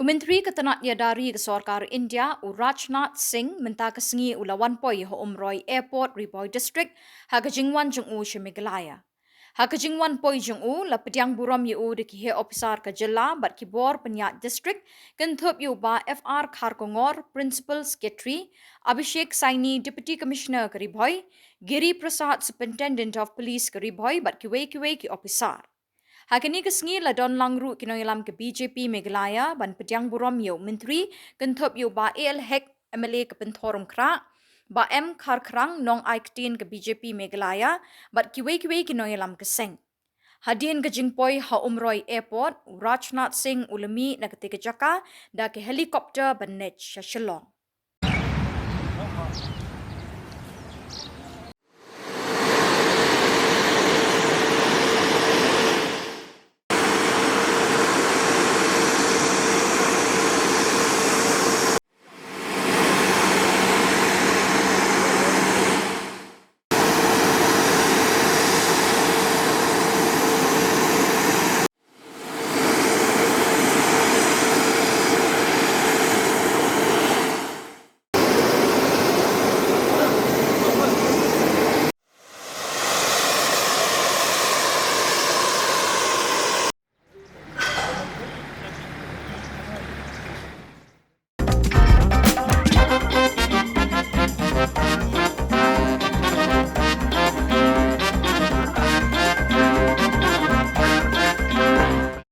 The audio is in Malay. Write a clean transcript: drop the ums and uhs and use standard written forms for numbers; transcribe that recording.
Menteri Ketenat Yadari ke Sarkar India Rajnath Singh mentah kesengi ulawan poi ho Umroi Airport Riboy District ha kejingwan jung u Meghalaya. Ha kejingwan poi jung u la Pdiang Burom yu de ki he Ophisar ke Jylla bat Khubor Penyat District kentup yu ba FR Kharkongor Principal Secretary Abhishek Saini Deputy Commissioner ke Riboy Giri Prasad Superintendent of Police ke Riboy bat kiwe ki Ophisar. Hakini kesengi la don langru kino yalam ke BJP Meghalaya ban Pdiang Burom yu menteri kentup yu ba AL Hek MLA ke Pentorum Kra ba M Kharkrang nong Aiktin ke BJP Meghalaya bat kiwe kino yalam ke Singh. Hadin ke jingpoi ha Umroi Airport Rajnath Singh ulami na ketika jaka da ke helikopter ban Shillong.